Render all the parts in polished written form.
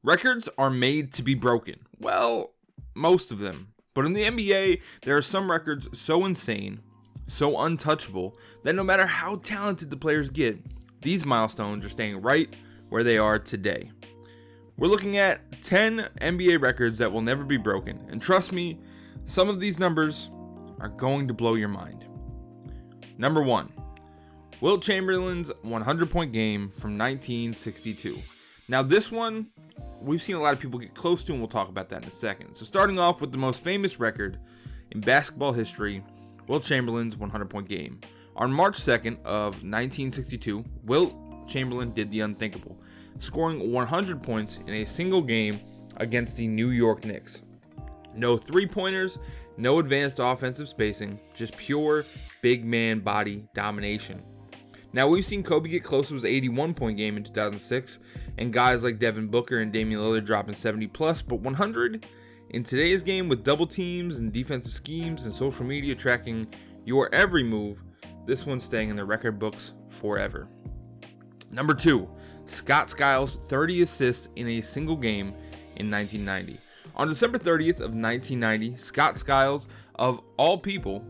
Records are made to be broken. Well, most of them. But in the NBA, there are some records so insane, so untouchable, that no matter how talented the players get, these milestones are staying right where they are today. We're looking at 10 NBA records that will never be broken. And trust me, some of these numbers are going to blow your mind. Number 1. Wilt Chamberlain's 100-point game from 1962. Now this one, we've seen a lot of people get close to, and we'll talk about that in a second. So starting off with the most famous record in basketball history, Wilt Chamberlain's 100-point game. On March 2nd of 1962, Wilt Chamberlain did the unthinkable, scoring 100 points in a single game against the New York Knicks. No three-pointers, no advanced offensive spacing, just pure big man body domination. Now we've seen Kobe get close to his 81-point game in 2006, and guys like Devin Booker and Damian Lillard dropping 70 plus, but 100 in today's game with double teams and defensive schemes and social media tracking your every move, this one's staying in the record books forever. Number 2, Scott Skiles' 30 assists in a single game in 1990. On December 30th of 1990, Scott Skiles, of all people,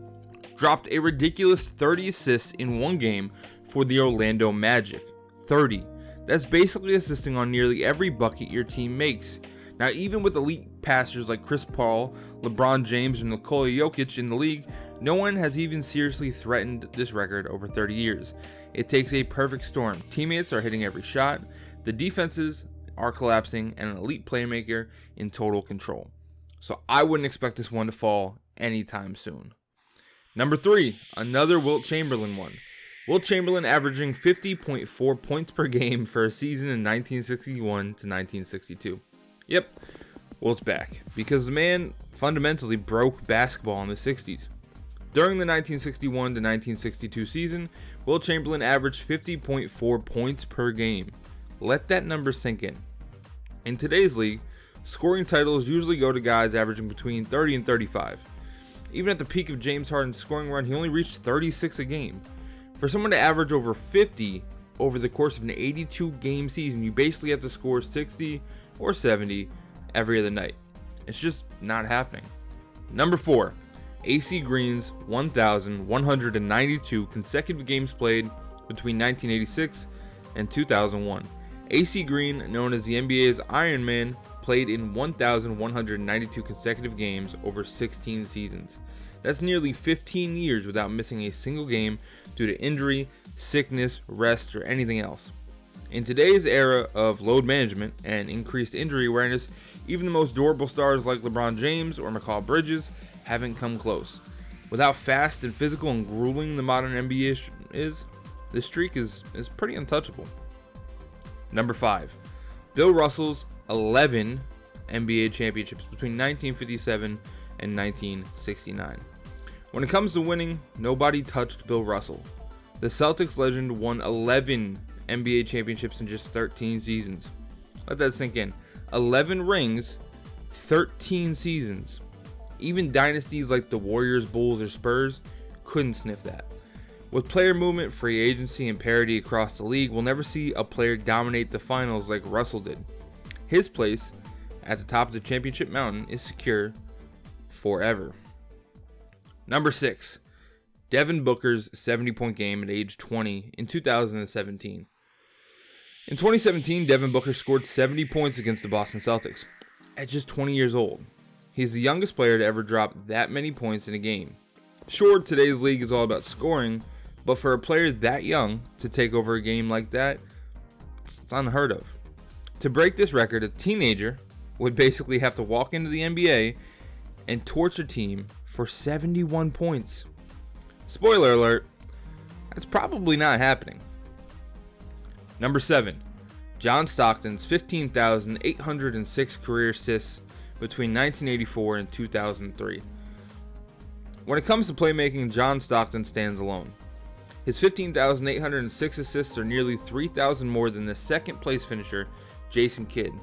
dropped a ridiculous 30 assists in one game for the Orlando Magic. 30. That's basically assisting on nearly every bucket your team makes. Now, even with elite passers like Chris Paul, LeBron James, and Nikola Jokic in the league, no one has even seriously threatened this record over 30 years. It takes a perfect storm. Teammates are hitting every shot, the defenses are collapsing, and an elite playmaker in total control. So I wouldn't expect this one to fall anytime soon. Number 3, another Wilt Chamberlain one. Wilt Chamberlain averaging 50.4 points per game for a season in 1961 to 1962. Yep, Wilt's back, because the man fundamentally broke basketball in the 60s. During the 1961 to 1962 season, Wilt Chamberlain averaged 50.4 points per game. Let that number sink in. In today's league, scoring titles usually go to guys averaging between 30 and 35. Even at the peak of James Harden's scoring run, he only reached 36 a game. For someone to average over 50 over the course of an 82-game season, you basically have to score 60 or 70 every other night. It's just not happening. Number 4, AC Green's 1,192 consecutive games played between 1986 and 2001. AC Green, known as the NBA's Iron Man, played in 1,192 consecutive games over 16 seasons. That's nearly 15 years without missing a single game due to injury, sickness, rest, or anything else. In today's era of load management and increased injury awareness, even the most durable stars like LeBron James or Mikal Bridges haven't come close. With how fast and physical and grueling the modern NBA is, this streak is pretty untouchable. Number 5, Bill Russell's 11 NBA championships between 1957 and 1969. When it comes to winning, nobody touched Bill Russell. The Celtics legend won 11 NBA championships in just 13 seasons. Let that sink in. 11 rings, 13 seasons. Even dynasties like the Warriors, Bulls, or Spurs couldn't sniff that. With player movement, free agency, and parity across the league, we'll never see a player dominate the finals like Russell did. His place at the top of the championship mountain is secure forever. Number 6, Devin Booker's 70-point game at age 20 in 2017. In 2017, Devin Booker scored 70 points against the Boston Celtics at just 20 years old. He's the youngest player to ever drop that many points in a game. Sure, today's league is all about scoring, but for a player that young to take over a game like that, it's unheard of. To break this record, a teenager would basically have to walk into the NBA and torch a team for 71 points. Spoiler alert, that's probably not happening. Number 7, John Stockton's 15,806 career assists between 1984 and 2003. When it comes to playmaking, John Stockton stands alone. His 15,806 assists are nearly 3,000 more than the second place finisher, Jason Kidd.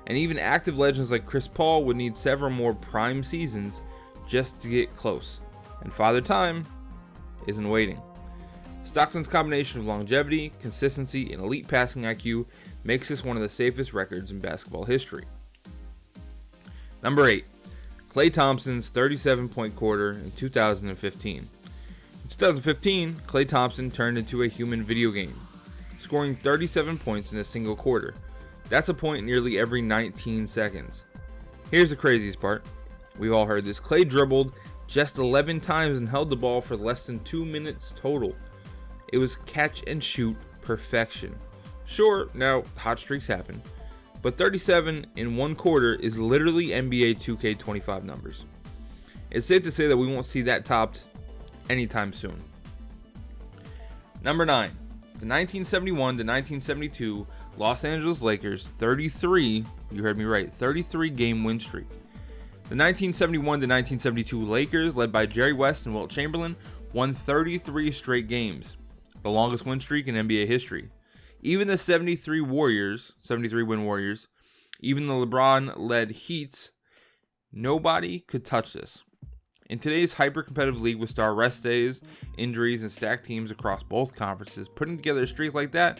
And even active legends like Chris Paul would need several more prime seasons just to get close. And Father Time isn't waiting. Stockton's combination of longevity, consistency, and elite passing IQ makes this one of the safest records in basketball history. Number 8. Klay Thompson's 37-point quarter in 2015. In 2015, Klay Thompson turned into a human video game, scoring 37 points in a single quarter. That's a point nearly every 19 seconds. Here's the craziest part. We've all heard this. Klay dribbled just 11 times and held the ball for less than 2 minutes total. It was catch and shoot perfection. Sure, now hot streaks happen, but 37 in one quarter is literally NBA 2K25 numbers. It's safe to say that we won't see that topped anytime soon. Number 9. The 1971 to 1972 Los Angeles Lakers 33, you heard me right, 33 game win streak. The 1971 to 1972 Lakers, led by Jerry West and Wilt Chamberlain, won 33 straight games, the longest win streak in NBA history. Even the 73 win Warriors, even the LeBron-led Heats, nobody could touch this. In today's hyper-competitive league with star rest days, injuries, and stacked teams across both conferences, putting together a streak like that,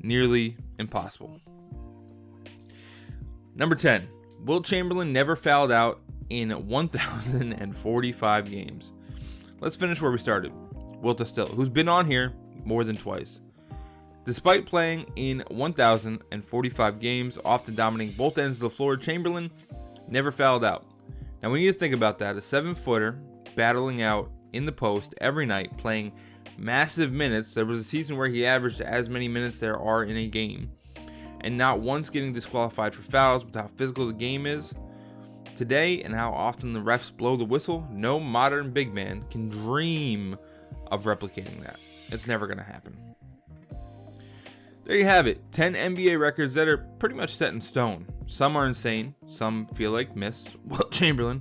nearly impossible. Number 10. Wilt Chamberlain never fouled out in 1,045 games. Let's finish where we started. Wilt still, who's been on here more than twice. Despite playing in 1,045 games, often dominating both ends of the floor, Chamberlain never fouled out. Now we need to think about that. A 7-footer battling out in the post every night, playing massive minutes. There was a season where he averaged as many minutes there are in a game, and not once getting disqualified for fouls. With how physical the game is today and how often the refs blow the whistle, no modern big man can dream of replicating that. It's never going to happen. There you have it, 10 NBA records that are pretty much set in stone. Some are insane, some feel like myths, Wilt Chamberlain,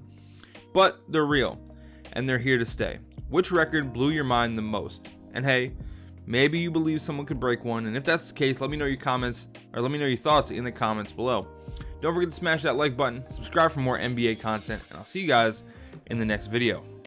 but they're real, and they're here to stay. Which record blew your mind the most? And hey, maybe you believe someone could break one, and if that's the case, let me know your comments, or let me know your thoughts in the comments below. Don't forget to smash that like button, subscribe for more NBA content, and I'll see you guys in the next video.